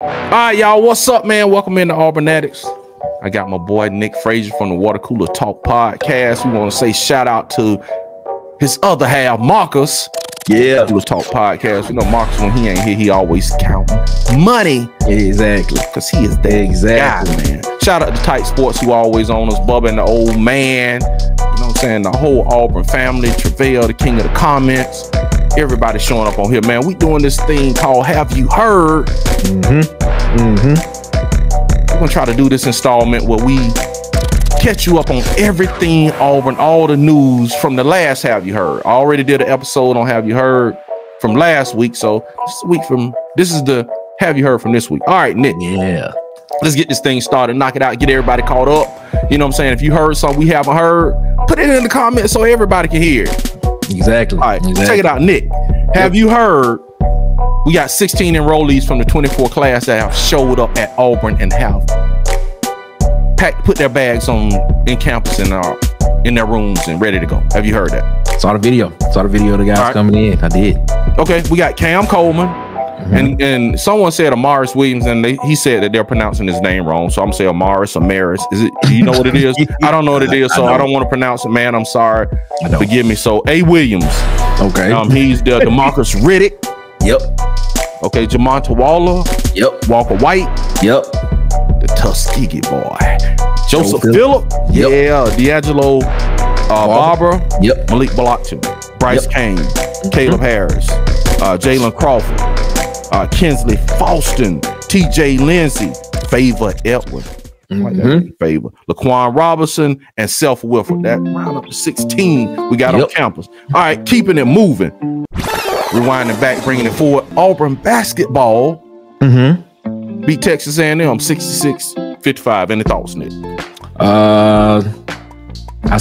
All right, y'all, what's up, man? Welcome into Auburn Addicts. I got my boy Nick Frazier from the Water Cooler Talk podcast. We want to say shout out to his other half, Marcus. Yeah, Cooler Talk podcast. You know, Marcus, when he ain't here, he always count money. Exactly, because he is the guy, man. Shout out to Tight Sports, who always on us. Bubba and the old man. You know what I'm saying? The whole Auburn family. Travail, the king of the comments. Everybody showing up on here, man. We doing this thing called Have You Heard? We're gonna try to do this installment where we catch you up on everything Auburn, all the news from the last Have You Heard. I already did an episode on Have You Heard from last week, so this is the Have You Heard from this week. All right, Nick. Yeah. Let's get this thing started, knock it out, get everybody caught up. You know what I'm saying? If you heard something we haven't heard, put it in the comments so everybody can hear it. Exactly. All right, check it out, Nick. Have you heard we got 16 enrollees from the 24 class that have showed up at Auburn and have put their bags on in campus and are in their rooms and ready to go? Have you heard that? Saw the video. Saw the video of the guys coming in. I did. Okay, we got Cam Coleman. And someone said Amaris Williams, and he said that they're pronouncing his name wrong. So I'm saying Amaris. Is it? Do you know what it is? I don't know what it is, so I don't want to pronounce it, man. I'm sorry. Forgive me. So A. Williams. Okay. He's the DeMarcus Riddick. Yep. Okay, Jamonta Waller. Yep. Walker White. Yep. The Tuskegee boy. Joseph Phillip. Yep. Yeah. D'Angelo Barber. Yep. Malik Blotton. Bryce Kane. Caleb Harris. Jalen Crawford. Kinsley Faustin, TJ Lindsey, Favor Edward, Favor, Laquan Robinson, and Self Wilford. That round up to 16 we got on campus. All right, keeping it moving. Rewinding back, bringing it forward. Auburn Basketball beat Texas A&M 66-55. Any thoughts, Nick? I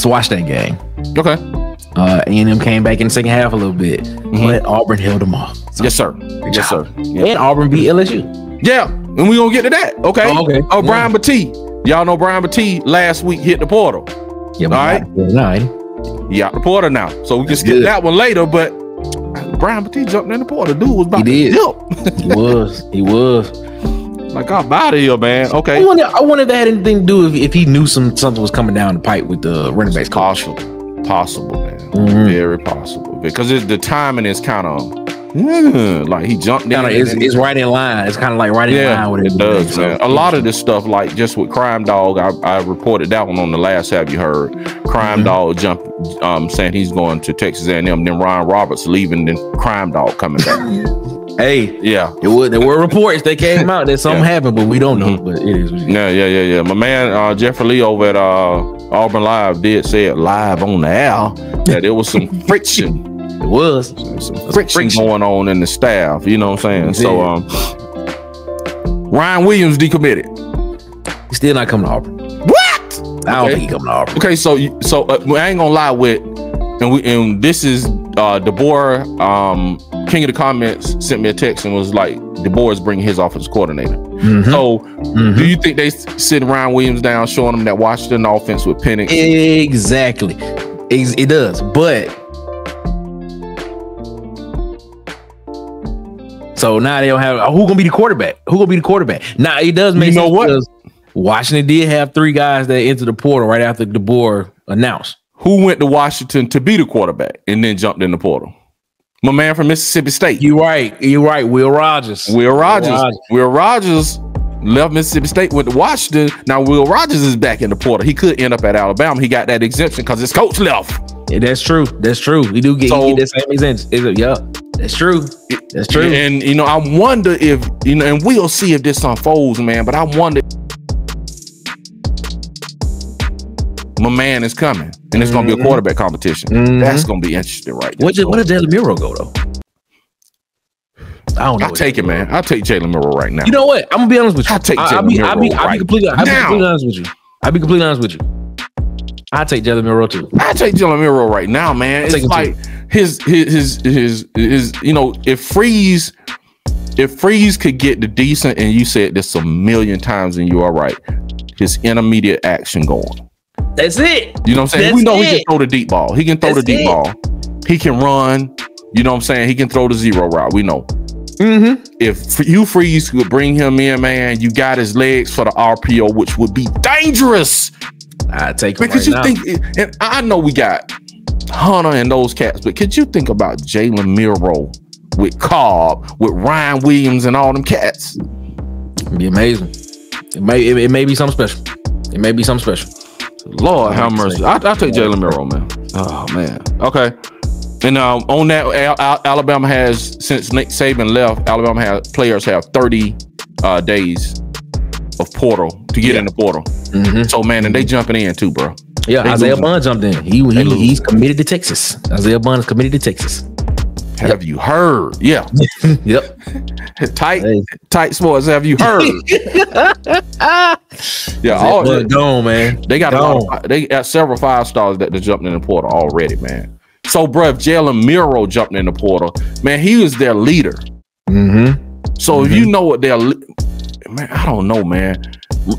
watched that game. Okay. A&M came back in the second half a little bit, but Auburn held them off. So, yes, sir. Yes, sir. Yeah. And Auburn beat LSU. Yeah, and we're going to get to that. Okay. Oh, Brian Battie. Y'all know Brian Battie last week hit the portal. Yeah, all right. He out the portal now. So we can skip that one later, but Brian Battie jumped in the portal. Dude was about to jump. He was. Like, I'm out of here, man. Okay. I wonder if that had anything to do if he knew something was coming down the pipe with the running backs. Possible, man. Very possible, because the timing is kind of like he jumped down. It's right in line. It's kind of like right in line with it does, man. A lot of this stuff, like just with Crime Dog, I reported that one on the last Have You Heard. Crime Dog jumped, saying he's going to Texas A&M. Then Ryan Roberts leaving, then Crime Dog coming back. Hey, there were reports that came out that something happened, but we don't know. But it is. Yeah. My man Jeffrey Lee over at Auburn Live did say it live on the air that there was some friction. It was some friction going on in the staff. You know what I'm saying? So Ryan Williams decommitted. He's still not coming to Auburn. What? I don't think he's coming to Auburn. Okay, so I ain't gonna lie with, and this is DeBoer, King of the Comments, sent me a text and was like, DeBoer is bringing his offensive coordinator. So do you think they sit Ryan Williams down, showing him that Washington offense with Penix? Exactly. It does, but so now they don't have who gonna be the quarterback? Now it does make sense. What? Washington did have 3 guys that entered the portal right after DeBoer announced. Who went to Washington to be the quarterback and then jumped in the portal? My man from Mississippi State. You're right. Will Rogers. Will Rogers left Mississippi State, went to Washington. Now Will Rogers is back in the portal. He could end up at Alabama. He got that exemption because his coach left. Yeah, that's true. He do get that same exemption. Yeah, that's true. And I wonder if and we'll see if this unfolds, man. But I wonder. My man is coming, and it's going to be a quarterback competition. That's going to be interesting, right? Where did Jalen Miro go, though? I don't know. I'll take it, man. I'll take Jalen Miro right now. You know what? I'm going to be honest with you. I'll take Jalen Miro I'll be completely honest with you. I'll be completely honest with you. I'll take Jalen Miro, too. I'll take Jalen Miro right now, man. It's like his if Freeze could get the decent, and you said this a million times, and you are right, his intermediate action going. That's it. You know what I'm saying? We know he can throw the deep ball. He can throw the deep ball. He can run. You know what I'm saying? He can throw the zero route. We know. If Hugh Freeze could bring him in, man, you got his legs for the RPO, which would be dangerous. I take him because right you now. think, and I know we got Hunter and those cats, but could you think about Jalen Miro with Cobb, with Ryan Williams and all them cats? It'd be amazing. It may be something special. It may be something special. Lord have mercy. I'll take Jalen Miro, man. Oh man. Okay. And on that, Alabama has, since Nick Saban left, players have 30 days of portal to get in the portal. So man, and they jumping in too, bro. Yeah, they Isaiah Bond jumped in. He's committed to Texas. Isaiah Bond is committed to Texas. Have you heard? Yeah. Yep. Tight sports. Have you heard? Yeah. All gone, man. They got they got several 5-stars that jumped in the portal already, man. So, bro, if Jalen Miro jumped in the portal, man, he was their leader. So if you know what man, I don't know, man.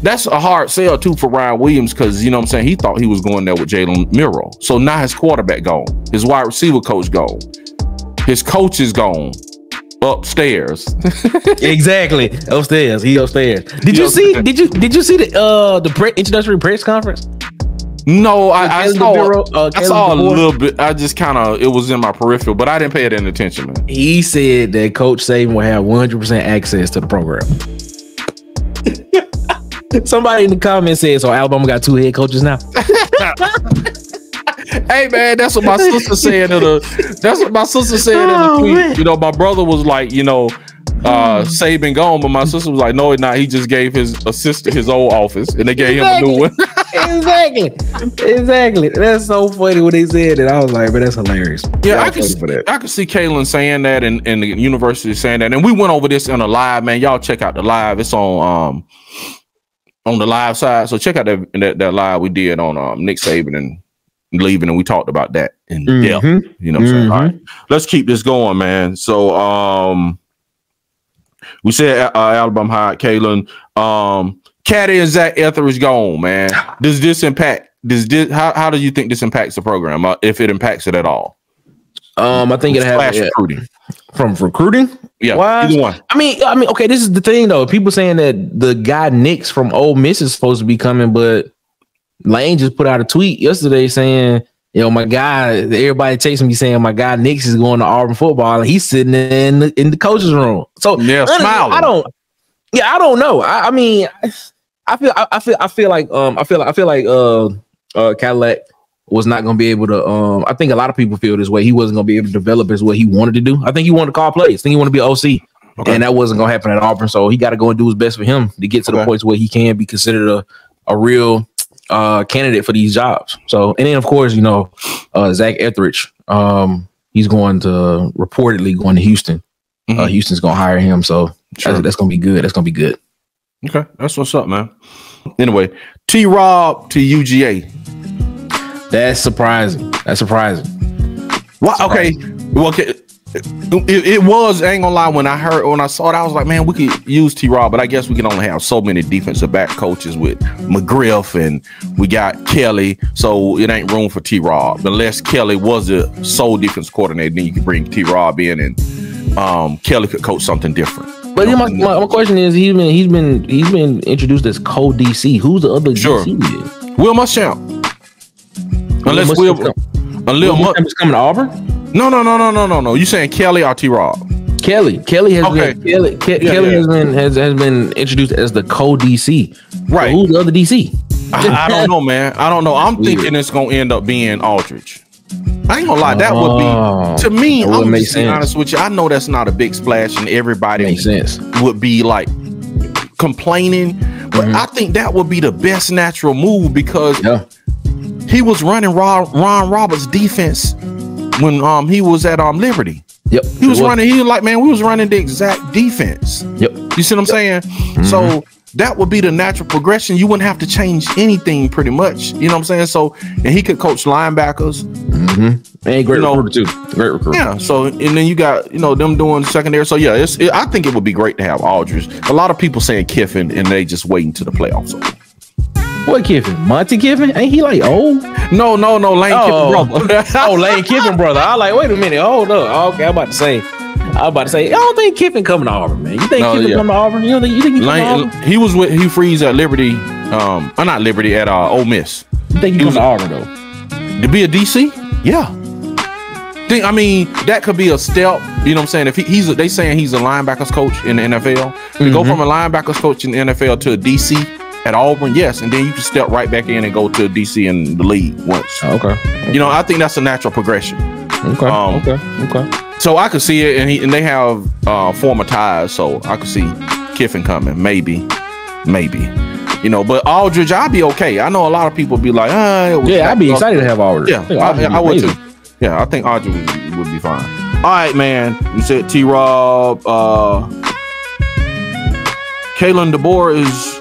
That's a hard sell too for Ryan Williams, because you know what I'm saying, he thought he was going there with Jalen Miro. So now his quarterback gone, his wide receiver coach gone, his coach is gone upstairs. Exactly, upstairs. He upstairs. Did you see the introductory press conference? No, I saw a little bit. I just kind of, it was in my peripheral, but I didn't pay it any attention, man. He said that Coach Saban will have 100% access to the program. Somebody in the comments said, so Alabama got 2 head coaches now. Hey man, that's what my sister said in the tweet. Man. You know, my brother was like, you know, Saban gone, but my sister was like, no, he's not. He just gave his assistant his old office, and they gave him a new one. Exactly. That's so funny when they said it. I was like, but that's hilarious. Yeah, I could see Kalen saying that, and the university saying that, and we went over this in a live, man. Y'all check out the live. It's on the live side, so check out that live we did on Nick Saban and leaving, and we talked about that in depth. You know what I'm saying? All right, let's keep this going, man. So we said Alabama hired Kalen. Caddy and Zach Etheridge gone, man. Does this impact? How do you think this impacts the program, if it impacts it at all? I think it has recruiting. From recruiting. Yeah, either one. I mean, okay. This is the thing, though. People saying that the guy Nix from Ole Miss is supposed to be coming, but Lane just put out a tweet yesterday saying, you know, my guy. Everybody chasing me saying my guy Nix is going to Auburn football, and he's sitting in the coach's room. So yeah, smiling. I don't know. I mean, I feel like Cadillac was not going to be able to. I think a lot of people feel this way. He wasn't going to be able to develop as what he wanted to do. I think he wanted to call plays. I think he wanted to be OC, and that wasn't going to happen at Auburn. So he got to go and do his best for him to get to the points where he can be considered a real candidate for these jobs. So, and then of course, you know, Zach Etheridge, he's reportedly going to Houston. Houston's going to hire him. So that's going to be good. That's going to be good. Okay. That's what's up, man. Anyway, T-Rob to UGA. That's surprising. Why? Okay. Well, okay. It was, I ain't gonna lie, when I saw it, I was like, man, we could use T-Rob, but I guess we can only have so many defensive back coaches with McGriff, and we got Kelly, so it ain't room for T-Rob. Unless Kelly was a sole defense coordinator, then you could bring T-Rob in, and Kelly could coach something different. But then my question is, he's been introduced as co-DC. Who's the other DC? Will Muschamp. Unless Will Muschamp is coming to Auburn. No. You saying Kelly or T-Rob? Kelly has been introduced as the co-DC. Right. So who's the other DC? I don't know, man. I don't know. I'm thinking it's gonna end up being Aldridge. I ain't gonna lie. That would be, to me, I'm just being honest with you. I know that's not a big splash, and everybody would be like complaining, but I think that would be the best natural move, because he was running Ron Roberts' defense when he was at Liberty. He was running. He was like, man, we was running the exact defense. You see what I'm saying? So that would be the natural progression. You wouldn't have to change anything, pretty much. You know what I'm saying? So, and he could coach linebackers. And great recruiter too. Great recruiter. Yeah. So, and then you got, you know, them doing secondary. So yeah, I think it would be great to have Aldridge. A lot of people saying Kiffin, and they just waiting to the playoffs. What Kiffin? Monty Kiffin? Ain't he like old? No, Lane Kiffin brother. Lane Kiffin brother. I like, wait a minute, hold up. Okay, I'm about to say. I was about to say, I don't think Kiffin coming to Auburn, man. You think Kiffin coming to Auburn? You think he coming to Auburn? He was with Hugh Freeze at Liberty, not Liberty, at Ole Miss. You think he was to Auburn though? To be a DC? Yeah. I mean, that could be a step. You know what I'm saying? If they saying he's a linebackers coach in the NFL, to go from a linebackers coach in the NFL to a DC at Auburn, yes, and then you can step right back in and go to a DC in the league once. Okay. You know, I think that's a natural progression. Okay. So I could see it, and they have former ties, so I could see Kiffin coming, maybe. You know, but Aldridge, I'd be okay. I know a lot of people be like, I'd be excited to have Aldridge. Yeah, I would too. Yeah, I think Aldridge would be fine. All right, man. You said T-Rob. Kalen DeBoer is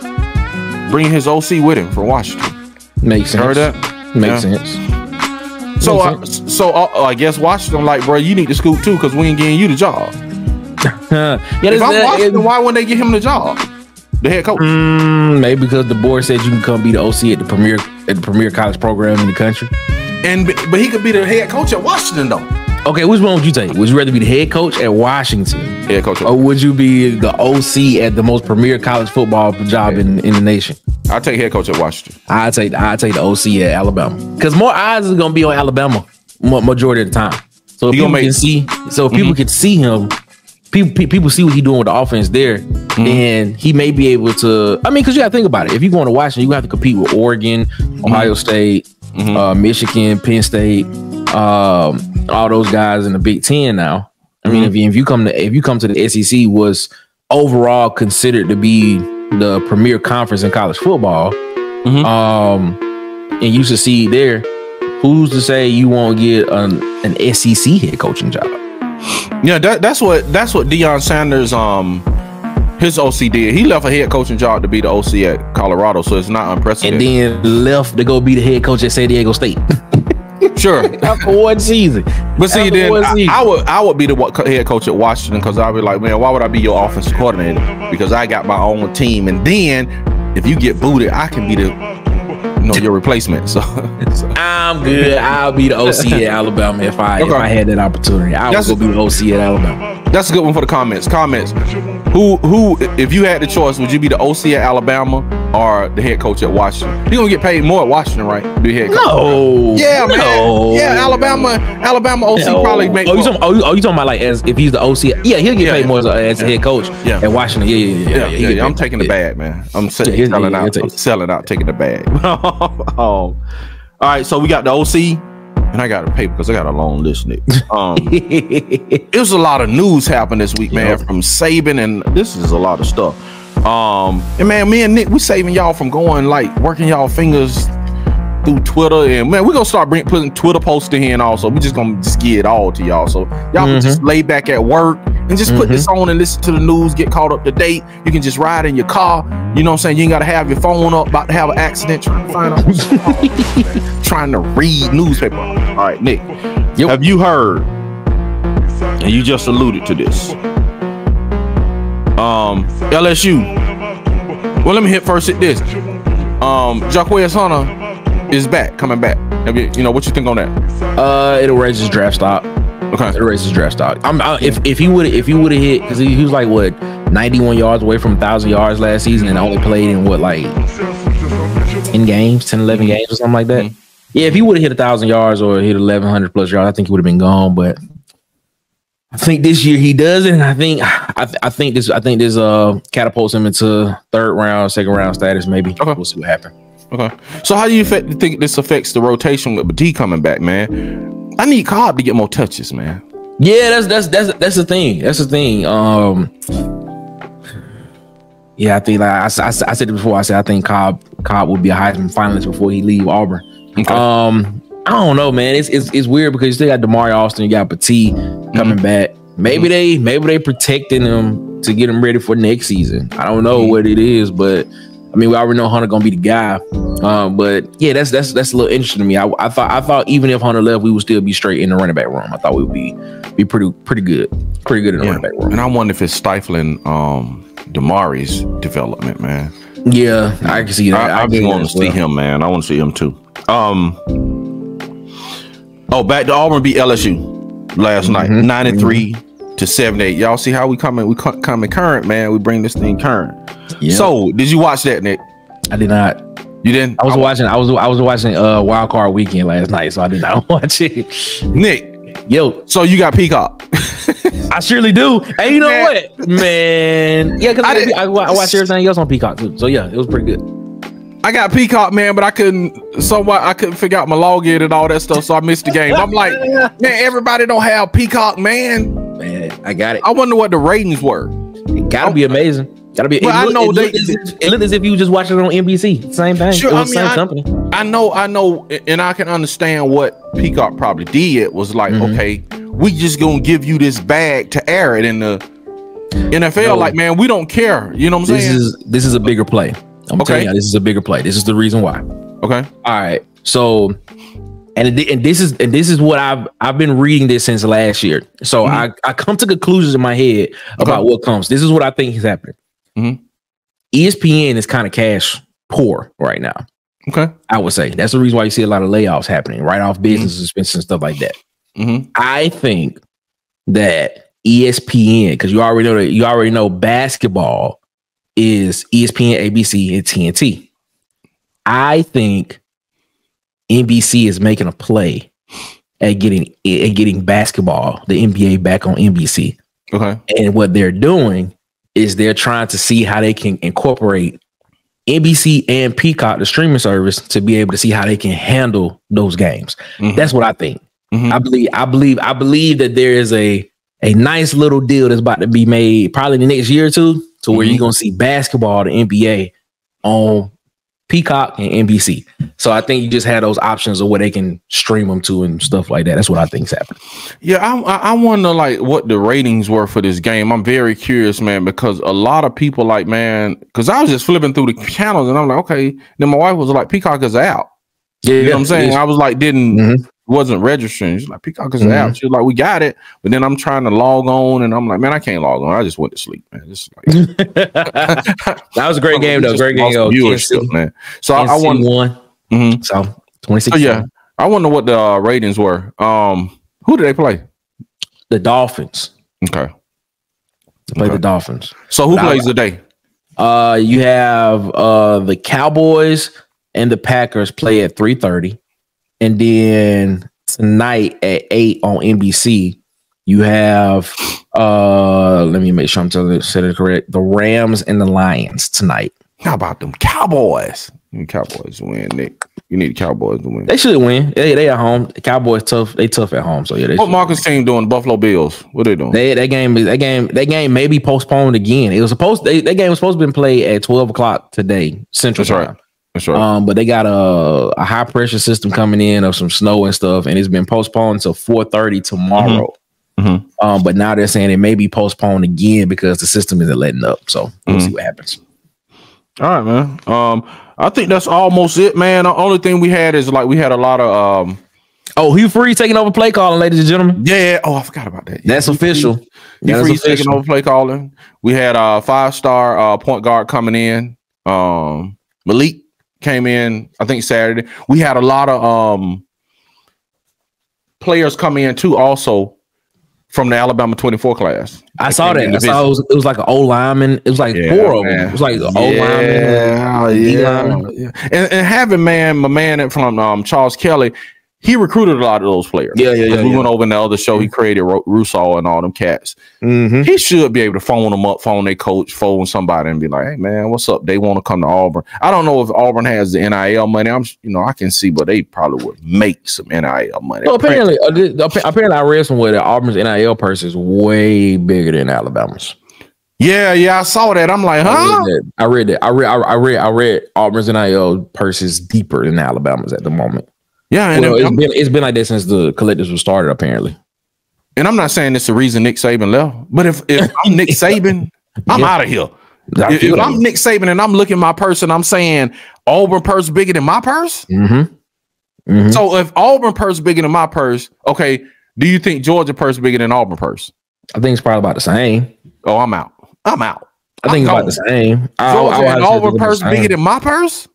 bringing his OC with him from Washington. Makes sense. Heard that? Makes sense. So I guess Washington, like, bro, you need to scoop too, because we ain't getting you the job. If I'm Washington, why wouldn't they get him the job? The head coach? Maybe because the board said you can come be the OC at the premier college program in the country. But he could be the head coach at Washington though. Okay, which one would you take? Would you rather be the head coach at Washington, head coach, or would you be the OC at the most premier college football job in the nation? I'll take head coach at Washington. I take the OC at Alabama, because more eyes is gonna be on Alabama majority of the time. So if people can see, people can see him. People see what he's doing with the offense there, and he may be able to. I mean, because you got to think about it. If you're going to Washington, you have to compete with Oregon, Ohio State, Michigan, Penn State, all those guys in the Big Ten now. I mean, if you come to the SEC, was overall considered to be the premier conference in college football, and you succeed there, who's to say you won't get an SEC head coaching job? Yeah, that's what Deion Sanders his OC did. He left a head coaching job to be the OC at Colorado, so it's not unprecedented. And then left to go be the head coach at San Diego State. Sure. After one season. But see, then I would be the head coach at Washington, because I'd be like, man, why would I be your offensive coordinator? Because I got my own team, and then if you get booted, I can be your replacement. So I'm good. I'll be the OC at Alabama if I had that opportunity. I would go be the OC at Alabama. That's a good one for the comments. Who, if you had the choice, would you be the OC at Alabama or the head coach at Washington? You're gonna get paid more at Washington, right? Be head coach. No. Yeah, man. No. Yeah, Alabama OC probably make. You talking about like as if he's the OC? Yeah, he'll get paid more as a head coach at Washington. Yeah. I'm taking the bag, man. I'm selling out, taking the bag. All right, so we got the OC. And I got a paper because I got a long list, Nick. It was a lot of news happening this week, man, from Saban, and this is a lot of stuff. And man, me and Nick, we saving y'all from going working y'all fingers through Twitter, and man, we're gonna start putting Twitter posts in here, and also we just give it all to y'all, so y'all can just lay back at work and just put this on and listen to the news, get caught up to date. You can just ride in your car, you know what I'm saying? You ain't gotta have your phone up, about to have an accident, trying to find out trying to read newspaper. All right, Nick, have you heard, and you just alluded to this, LSU, well, let me hit this, Jaquez Hunter is coming back. What you think on that? It'll raise his draft stock. Okay, it'll raise his draft stock. If he would have hit, because he was like 91 yards away from 1,000 yards last season, and only played in 10 games, 11 games or something like that. Yeah, if he would have hit 1,000 yards or hit 1,100 plus yards, I think he would have been gone. But I think this year he doesn't. And I think this catapults him into second round status. Maybe we'll see what happens. Okay. So how do you think this affects the rotation with Batie coming back, man? I need Cobb to get more touches, man. Yeah, that's the thing. That's the thing. Yeah, I think I said it before. I said I think Cobb will be a Heisman finalist before he leave Auburn. Okay. I don't know, man. It's weird because you still got Damari Alston, you got Batie coming back. Maybe they protecting him to get him ready for next season. I don't know what it is, but I mean, we already know Hunter gonna be the guy. But yeah, that's a little interesting to me. I thought even if Hunter left, we would still be straight in the running back room. I thought we would be pretty good in the running back room. And I wonder if it's stifling Damari's development, man. Yeah, I can see that. I've been wanting to see him, man. I want to see him too. Back to Auburn beat LSU last night, 93-54. to 78. Y'all see how we coming current, man. We bring this thing current. Yep. So did you watch that, Nick? I did not. You didn't? I was watching Wild Card Weekend last night, so I did not watch it. Nick, yo, so you got Peacock? I surely do. And you know what, man? Yeah, because I watch everything else on Peacock too. So yeah, it was pretty good. I got Peacock, man, but I couldn't figure out my login and all that stuff, so I missed the game. I'm like, man, everybody don't have Peacock, man. Man, I got it. I wonder what the ratings were. It gotta be amazing. Gotta be. Well, it looked as if you was just watching it on NBC. Same thing. Sure, same company. I know, and I can understand what Peacock probably did was like, okay, we just gonna give you this bag to air it in the NFL. No, like, man, we don't care. You know what I'm saying? This is a bigger play. I'm telling you, this is a bigger play. This is the reason why. Okay. All right. So, and this is what I've been reading this since last year. So I come to conclusions in my head about what comes. This is what I think is happening. ESPN is kind of cash poor right now. Okay. I would say that's the reason why you see a lot of layoffs happening, right off business expenses and stuff like that. I think that ESPN, because you already know basketball is ESPN, ABC, and TNT. I think NBC is making a play at getting basketball, the NBA, back on NBC. Okay. And what they're doing is they're trying to see how they can incorporate NBC and Peacock, the streaming service, to be able to see how they can handle those games. That's what I think. I believe that there is a nice little deal that's about to be made probably the next year or two, to where you're gonna see basketball, the NBA, on Peacock and NBC. So I think you just have those options of where they can stream them to and stuff like that. That's what I think is happening. Yeah, I wonder like what the ratings were for this game. I'm very curious, man, because a lot of people like, man, because I was just flipping through the channels and I'm like, okay. Then my wife was like, Peacock is out. Yeah, you know what I'm saying? I was like, wasn't registering. She's like, Peacock is out. She was like, we got it. But then I'm trying to log on and I'm like, man, I can't log on. I just went to sleep, man. Just like, that was a great game, though. Great game, viewership, man. So I won one. So 26. Oh, yeah. I wonder what the ratings were. Who did they play? The Dolphins. Okay. They played the Dolphins. So who plays today? You have the Cowboys and the Packers play at 3:30. And then tonight at 8 on NBC, you have let me make sure I'm telling it correct. The Rams and the Lions tonight. How about them Cowboys? Cowboys win, Nick. You need the Cowboys to win. They should win. They at home. The Cowboys tough. They tough at home. So yeah. What Marcus team doing? Buffalo Bills. What they doing? That game may be postponed again. It was supposed. That game was supposed to be played at 12 o'clock today Central Time. Right. That's right. But they got a high pressure system coming in of some snow and stuff, and it's been postponed until 4:30 tomorrow. But now they're saying it may be postponed again because the system isn't letting up. So we'll see what happens. All right, man. I think that's almost it, man. The only thing we had is like we had a lot of Hugh Freeze taking over play calling, ladies and gentlemen. Yeah. Oh, I forgot about that. Yeah, that's official. Hugh Freeze taking over play calling. We had a 5-star point guard coming in. Malik came in, I think Saturday. We had a lot of players come in too, also from the Alabama 24 class. I saw that. I saw it was like an old lineman. It was like 4 of them. It was like an old lineman. Yeah. And having my man from Charles Kelly, he recruited a lot of those players. Yeah. We went over in the other show. He created Russo and all them cats. He should be able to phone them up, phone their coach, phone somebody, and be like, "Hey, man, what's up? They want to come to Auburn." I don't know if Auburn has the NIL money. I can see, but they probably would make some NIL money. Well, apparently, I read somewhere that Auburn's NIL purse is way bigger than Alabama's. Yeah, I saw that. I'm like, huh? I read that. I read Auburn's NIL purse is deeper than Alabama's at the moment. Yeah, and it's been like that since the collectives were started, apparently. And I'm not saying it's the reason Nick Saban left, but if I'm Nick Saban, I'm out of here. If I'm Nick Saban and I'm looking at my purse and I'm saying Auburn purse bigger than my purse. So if Auburn purse bigger than my purse, okay, do you think Georgia purse bigger than Auburn purse? I think it's probably about the same. Oh, I'm out. I think it's about the same. Georgia and Auburn purse bigger than my purse?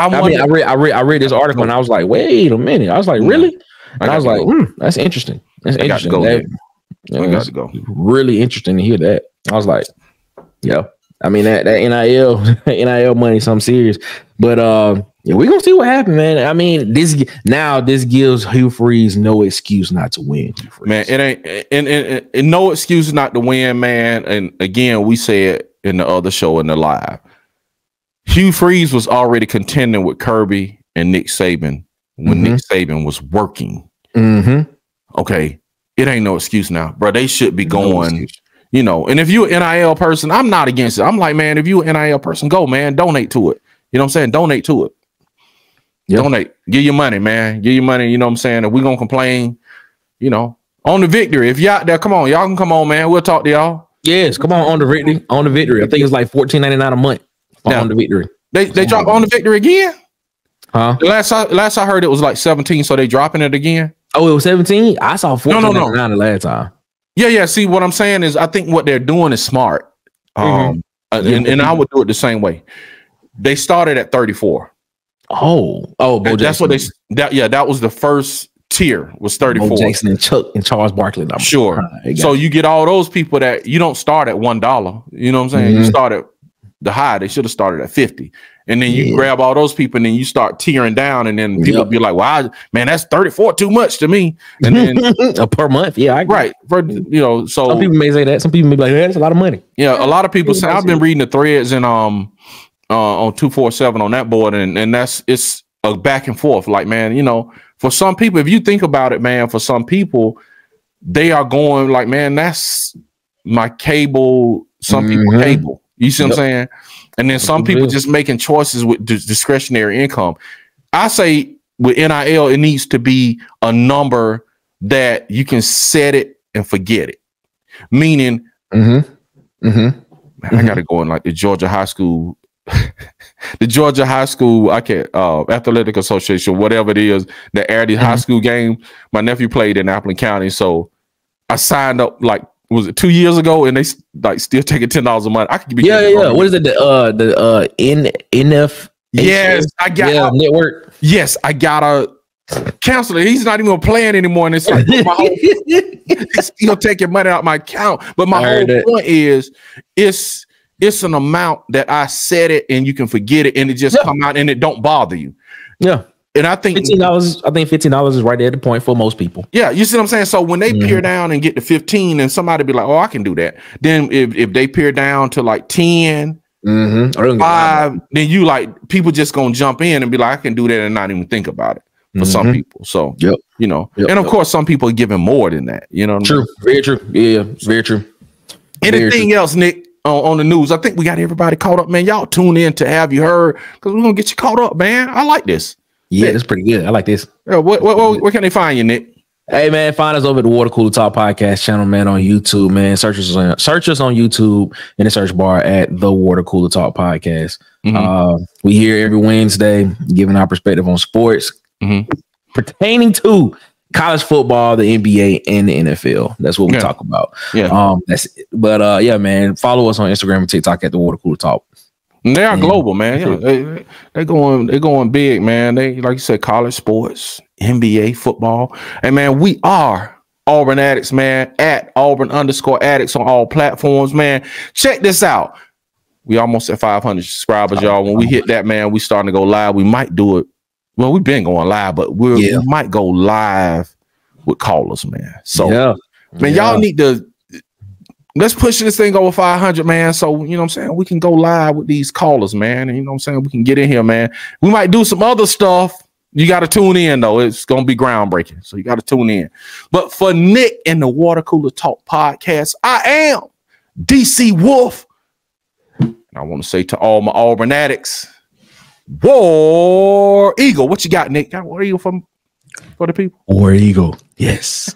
I read this article and I was like, wait a minute. I was like, really? And I was like, that's interesting. That's I got to go. I got to go. Really interesting to hear that. I was like, yeah. I mean that NIL money, something serious. But yeah, we're gonna see what happens, man. I mean, this gives Hugh Freeze no excuse not to win. Man, it ain't and no excuse not to win, man. And again, we said in the other show in the live, Hugh Freeze was already contending with Kirby and Nick Saban when Nick Saban was working. Okay, it ain't no excuse now, bro. They should be going. You know, and if you're an NIL person, I'm not against it. I'm like, man, if you're an NIL person, go, man, donate to it. You know what I'm saying? Donate to it. Yep. Donate. Give your money, man. Give your money. You know what I'm saying? If we're going to complain, you know, on the victory. If y'all out there, come on. Y'all can come on, man. We'll talk to y'all. Yes, come on the victory. On the victory. I think it's like $14.99 a month on the victory. They dropped on the victory again? Huh? The last I heard it was like 17, so they dropping it again? Oh, it was 17? I saw $14.99 the last time. Yeah. See, what I'm saying is I think what they're doing is smart. And I would do it the same way. They started at 34. Oh, that's what that was the first tier was 34. Bo Jackson and Chuck and Charles Barkley. Sure. So you get all those people that you don't start at $1. You know what I'm saying? You start at the high. They should have started at 50. And then you grab all those people and then you start tearing down. And then people be like, well, man, that's 34 too much to me. And then per month. Yeah, I agree. Right. For, you know, so some people may say that. Some people may be like, that's a lot of money. Yeah. A lot of people say, I've been reading the threads and on 247 on that board. And it's a back and forth. Like, man, you know, for some people, if you think about it, man, for some people, they are going like, man, that's my cable. Some people cable. You see what I'm saying? And then some people just making choices with discretionary income. I say with NIL, it needs to be a number that you can set it and forget it. Meaning, man, I got to go in like the Georgia High School, Athletic Association, whatever it is, that air these high school game. My nephew played in Appleton County, so I signed up like, was it 2 years ago, and they like still taking $10 a month. I could be What is it? The NF? Yes, I got network. Yes, I gotta cancel it. He's not even playing anymore, and it's like he's still taking money out my account. But my whole point is, it's an amount that I set it, and you can forget it, and it just come out, and it don't bother you. Yeah. And I think $15. I think $15 is right there at the point for most people. Yeah, you see what I'm saying. So when they peer down and get to 15, and somebody be like, "Oh, I can do that." Then if they peer down to like 10, 5, then you like people just gonna jump in and be like, "I can do that," and not even think about it. For some people, so you know, and of course, some people are giving more than that. You know, true, very true. Yeah, very true. Anything else, Nick? On the news, I think we got everybody caught up, man. Y'all tune in to Have You Heard, because we're gonna get you caught up, man. I like this. Yeah, that's pretty good. I like this. Yeah, where can they find you, Nick? Hey, man, find us over at the Water Cooler Talk Podcast channel, man, on YouTube, man. Search us on YouTube in the search bar at the Water Cooler Talk Podcast. We here every Wednesday giving our perspective on sports pertaining to college football, the NBA, and the NFL. That's what we talk about. Yeah. Yeah, man. Follow us on Instagram and TikTok at the Water Cooler Talk. And they are global, man. Yeah, they're going big, man. They, like you said, college sports, NBA, football. And man, we are Auburn Addicts, man, at Auburn_Addicts on all platforms, man. Check this out. We almost at 500 subscribers, y'all. When we hit that, man, we starting to go live. We might do it. Well, we've been going live, but we might go live with callers, man. So, man, y'all need to. Let's push this thing over 500, man. So, you know what I'm saying? We can go live with these callers, man. And you know what I'm saying? We can get in here, man. We might do some other stuff. You got to tune in, though. It's going to be groundbreaking. So you got to tune in. But for Nick and the Water Cooler Talk Podcast, I am DC Wolf. And I want to say to all my Auburn addicts, War Eagle. What you got, Nick? What are you for the people? War Eagle. Yes.